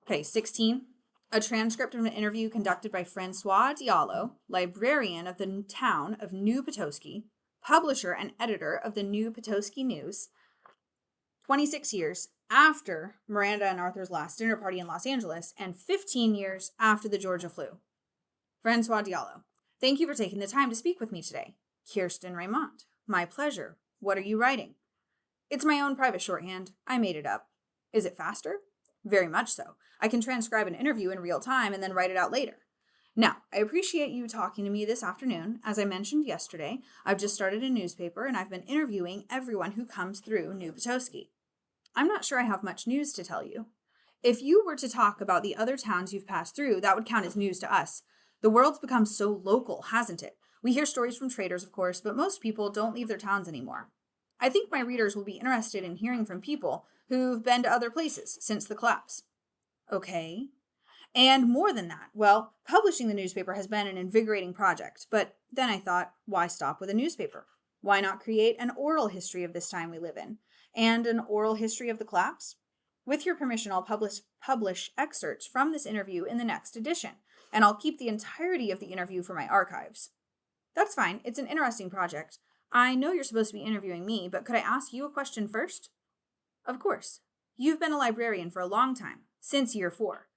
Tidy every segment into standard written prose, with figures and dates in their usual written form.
Okay, 16. A transcript of an interview conducted by Francois Diallo, librarian of the town of New Petoskey, publisher and editor of the New Petoskey News, 26 years after Miranda and Arthur's last dinner party in Los Angeles, and 15 years after the Georgia flu. Francois Diallo, thank you for taking the time to speak with me today. Kirsten Raymond, my pleasure. What are you writing? It's my own private shorthand. I made it up. Is it faster? Very much so. I can transcribe an interview in real time and then write it out later. Now, I appreciate you talking to me this afternoon. As I mentioned yesterday, I've just started a newspaper and I've been interviewing everyone who comes through New Petoskey. I'm not sure I have much news to tell you. If you were to talk about the other towns you've passed through, that would count as news to us. The world's become so local, hasn't it? We hear stories from traders, of course, but most people don't leave their towns anymore. I think my readers will be interested in hearing from people who've been to other places since the collapse. Okay. And more than that, well, publishing the newspaper has been an invigorating project, but then I thought, why stop with a newspaper? Why not create an oral history of this time we live in, and an oral history of the collapse? With your permission, I'll publish excerpts from this interview in the next edition, and I'll keep the entirety of the interview for my archives. That's fine. It's an interesting project. I know you're supposed to be interviewing me, but could I ask you a question first? Of course. You've been a librarian for a long time, since year 4.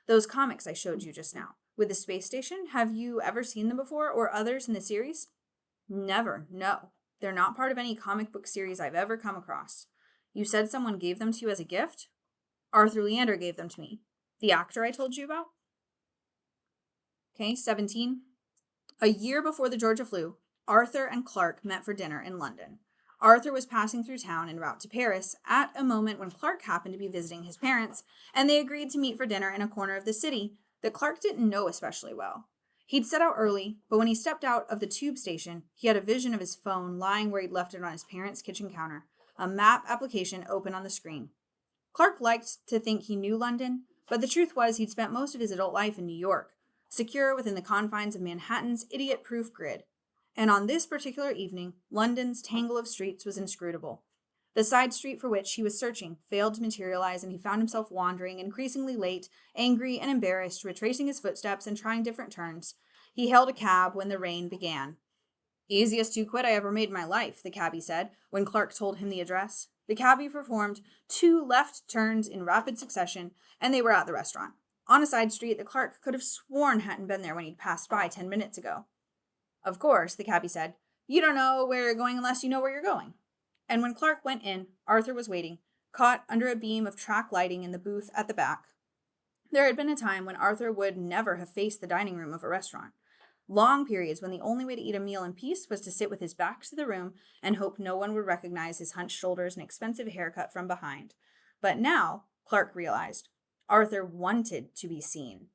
Those comics I showed you just now, with the space station, have you ever seen them before or others in the series? Never, no. They're not part of any comic book series I've ever come across. You said someone gave them to you as a gift? Arthur Leander gave them to me. The actor I told you about? Okay, 17. A year before the Georgia flu, Arthur and Clark met for dinner in London. Arthur was passing through town en route to Paris at a moment when Clark happened to be visiting his parents, and they agreed to meet for dinner in a corner of the city that Clark didn't know especially well. He'd set out early, but when he stepped out of the tube station, he had a vision of his phone lying where he'd left it on his parents' kitchen counter, a map application open on the screen. Clark liked to think he knew London, but the truth was he'd spent most of his adult life in New York, secure within the confines of Manhattan's idiot-proof grid. And on this particular evening, London's tangle of streets was inscrutable. The side street for which he was searching failed to materialize, and he found himself wandering, increasingly late, angry and embarrassed, retracing his footsteps and trying different turns. He hailed a cab when the rain began. Easiest 2 quid I ever made in my life, the cabbie said, when Clark told him the address. The cabbie performed 2 left turns in rapid succession, and they were at the restaurant, on a side street that Clark could have sworn hadn't been there when he'd passed by 10 minutes ago. Of course, the cabbie said, you don't know where you're going unless you know where you're going. And when Clark went in, Arthur was waiting, caught under a beam of track lighting in the booth at the back. There had been a time when Arthur would never have faced the dining room of a restaurant. Long periods when the only way to eat a meal in peace was to sit with his back to the room and hope no one would recognize his hunched shoulders and expensive haircut from behind. But now, Clark realized, Arthur wanted to be seen.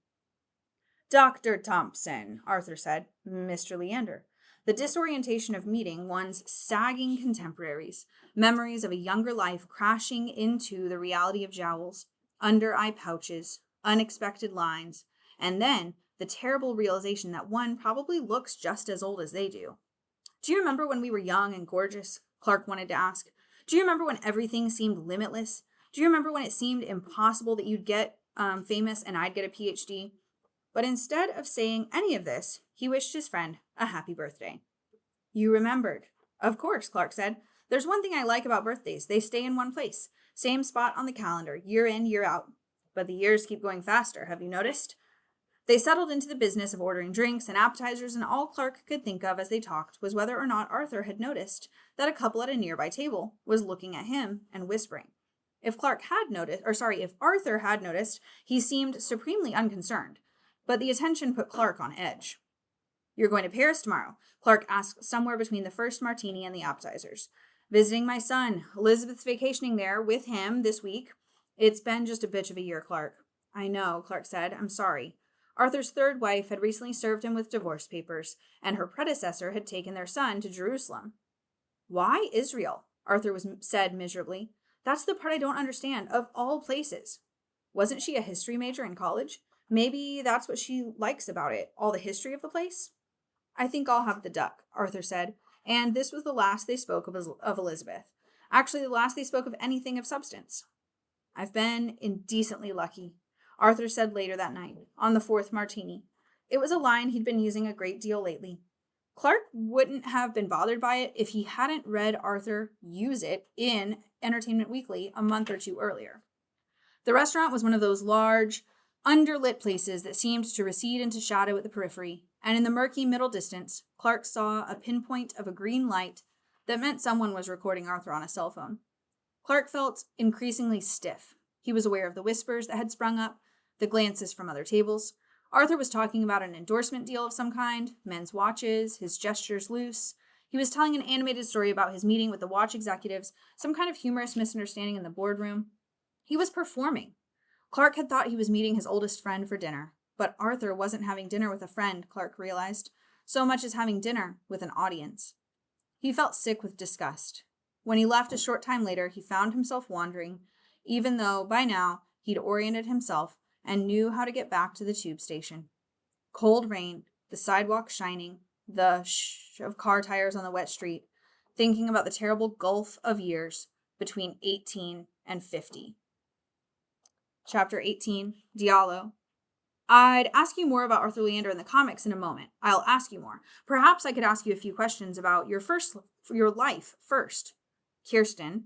Dr. Thompson, Arthur said. Mr. Leander. The disorientation of meeting one's sagging contemporaries, memories of a younger life crashing into the reality of jowls, under-eye pouches, unexpected lines, and then the terrible realization that one probably looks just as old as they do. Do you remember when we were young and gorgeous? Clark wanted to ask. Do you remember when everything seemed limitless? Do you remember when it seemed impossible that you'd get famous and I'd get a PhD? But instead of saying any of this, he wished his friend a happy birthday. You remembered. Of course, Clark said. There's one thing I like about birthdays. They stay in one place. Same spot on the calendar, year in, year out. But the years keep going faster, have you noticed? They settled into the business of ordering drinks and appetizers, and all Clark could think of as they talked was whether or not Arthur had noticed that a couple at a nearby table was looking at him and whispering. If Arthur had noticed, he seemed supremely unconcerned. But the attention put Clark on edge. You're going to Paris tomorrow, Clark asked somewhere between the first martini and the appetizers. Visiting my son. Elizabeth's vacationing there with him this week. It's been just a bitch of a year, Clark. I know, Clark said. I'm sorry. Arthur's third wife had recently served him with divorce papers, and her predecessor had taken their son to Jerusalem. Why Israel? Arthur said miserably. That's the part I don't understand, of all places. Wasn't she a history major in college? Maybe that's what she likes about it, all the history of the place. I think I'll have the duck, Arthur said, and this was the last they spoke of Elizabeth. Actually, the last they spoke of anything of substance. I've been indecently lucky. Arthur said later that night, on the fourth martini. It was a line he'd been using a great deal lately. Clark wouldn't have been bothered by it if he hadn't read Arthur use it in Entertainment Weekly a month or two earlier. The restaurant was one of those large, underlit places that seemed to recede into shadow at the periphery, and in the murky middle distance, Clark saw a pinpoint of a green light that meant someone was recording Arthur on a cell phone. Clark felt increasingly stiff. He was aware of the whispers that had sprung up, the glances from other tables. Arthur was talking about an endorsement deal of some kind, men's watches, his gestures loose. He was telling an animated story about his meeting with the watch executives, some kind of humorous misunderstanding in the boardroom. He was performing. Clark had thought he was meeting his oldest friend for dinner, but Arthur wasn't having dinner with a friend, Clark realized, so much as having dinner with an audience. He felt sick with disgust. When he left a short time later, he found himself wandering, even though, by now, he'd oriented himself and knew how to get back to the tube station. Cold rain, the sidewalk shining, the shh of car tires on the wet street, thinking about the terrible gulf of years between 18 and 50. Chapter 18, Diallo. I'd ask you more about Arthur Leander in the comics in a moment. I'll ask you more. Perhaps I could ask you a few questions about your life first. Kirsten.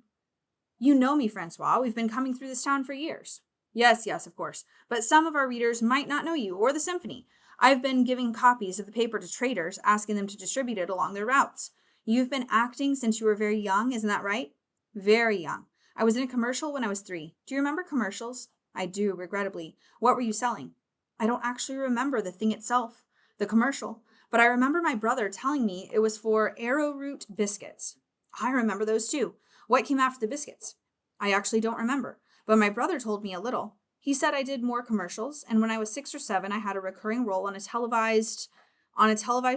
You know me, Francois. We've been coming through this town for years. Yes, of course. But some of our readers might not know you or the symphony. I've been giving copies of the paper to traders, asking them to distribute it along their routes. You've been acting since you were very young, isn't that right? Very young. I was in a commercial when I was 3. Do you remember commercials? I do, regrettably. What were you selling? I don't actually remember the thing itself, the commercial, but I remember my brother telling me it was for arrowroot biscuits. I remember those too. What came after the biscuits? I actually don't remember, but my brother told me a little. He said I did more commercials, and when I was 6 or 7, I had a recurring role on a televised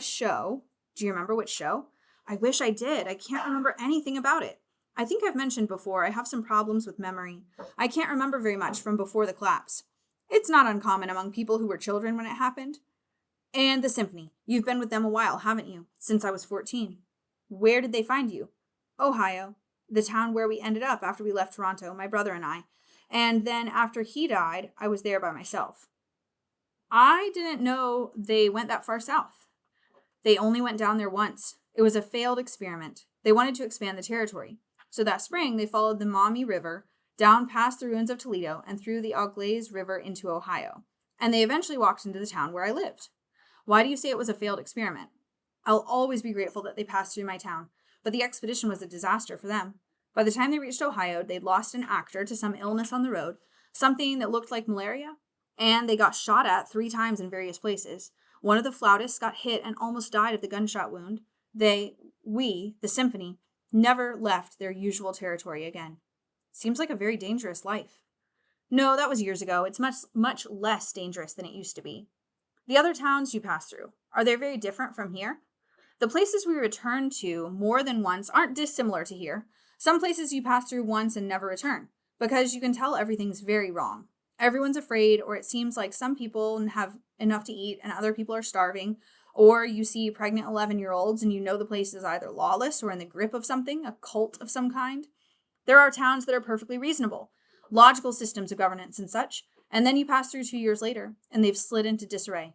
show. Do you remember which show? I wish I did. I can't remember anything about it. I think I've mentioned before, I have some problems with memory. I can't remember very much from before the collapse. It's not uncommon among people who were children when it happened. And the symphony. You've been with them a while, haven't you? Since I was 14. Where did they find you? Ohio. The town where we ended up after we left Toronto, my brother and I. And then after he died, I was there by myself. I didn't know they went that far south. They only went down there once. It was a failed experiment. They wanted to expand the territory. So that spring, they followed the Maumee River down past the ruins of Toledo and through the Auglaize River into Ohio. And they eventually walked into the town where I lived. Why do you say it was a failed experiment? I'll always be grateful that they passed through my town, but the expedition was a disaster for them. By the time they reached Ohio, they'd lost an actor to some illness on the road, something that looked like malaria, and they got shot at 3 times in various places. One of the flautists got hit and almost died of the gunshot wound. We, the symphony, never left their usual territory again. Seems like a very dangerous life. No, that was years ago. It's much less dangerous than it used to be. The other towns you pass through, are they very different from here? The places we return to more than once aren't dissimilar to here. Some places you pass through once and never return, because you can tell everything's very wrong. Everyone's afraid, or it seems like some people have enough to eat and other people are starving, or you see pregnant 11-year-olds and you know the place is either lawless or in the grip of something, a cult of some kind. There are towns that are perfectly reasonable, logical systems of governance and such, and then you pass through 2 years later, and they've slid into disarray.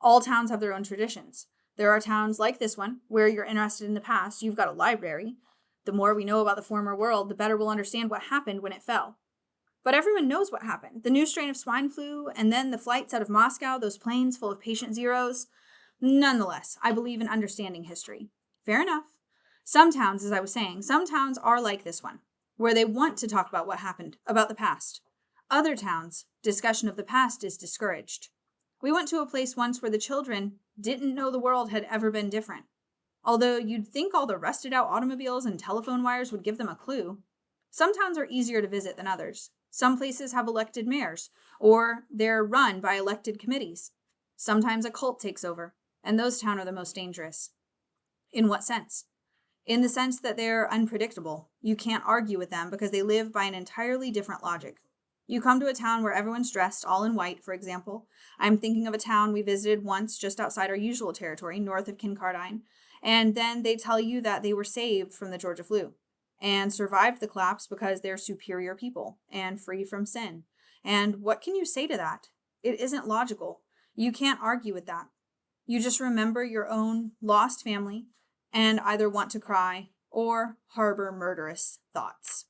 All towns have their own traditions. There are towns like this one, where you're interested in the past, you've got a library. The more we know about the former world, the better we'll understand what happened when it fell. But everyone knows what happened. The new strain of swine flu, and then the flights out of Moscow, those planes full of patient zeros. Nonetheless, I believe in understanding history. Fair enough. Some towns, as I was saying, some towns are like this one, where they want to talk about what happened, about the past. Other towns, discussion of the past is discouraged. We went to a place once where the children didn't know the world had ever been different. Although you'd think all the rusted out automobiles and telephone wires would give them a clue. Some towns are easier to visit than others. Some places have elected mayors, or they're run by elected committees. Sometimes a cult takes over, and those towns are the most dangerous. In what sense? In the sense that they're unpredictable. You can't argue with them because they live by an entirely different logic. You come to a town where everyone's dressed all in white, for example. I'm thinking of a town we visited once just outside our usual territory, north of Kincardine, and then they tell you that they were saved from the Georgia flu and survived the collapse because they're superior people and free from sin. And what can you say to that? It isn't logical. You can't argue with that. You just remember your own lost family and either want to cry or harbor murderous thoughts.